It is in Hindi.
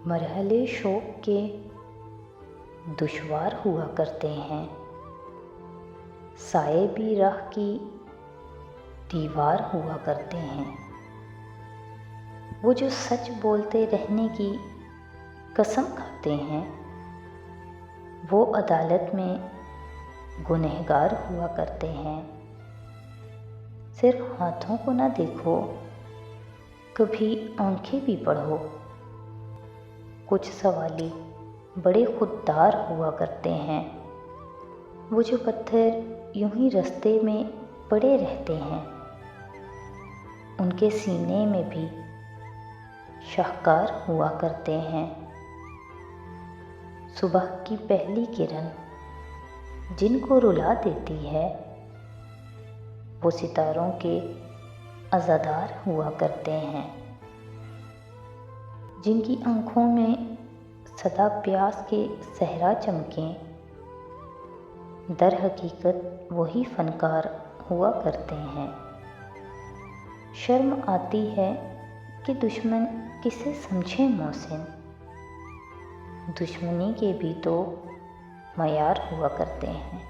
मरहले शौक के दुश्वार हुआ करते हैं, साए भी राह की दीवार हुआ करते हैं। वो जो सच बोलते रहने की कसम खाते हैं, वो अदालत में गुनहगार हुआ करते हैं। सिर्फ हाथों को ना देखो, कभी आंखें भी पढ़ो। कुछ सवाली बड़े खुददार हुआ करते हैं, वो जो पत्थर यूं ही रास्ते में पड़े रहते हैं। उनके सीने में भी शाहकार हुआ करते हैं। सुबह की पहली किरण जिनको रुला देती है, वो सितारों के अज़ादार हुआ करते हैं। जिनकी आँखों में सदा प्यास के सहरा चमकें, दर हकीकत वही फनकार हुआ करते हैं। शर्म आती है कि दुश्मन किसे समझे मोहसिन, दुश्मनी के भी तो मयार हुआ करते हैं।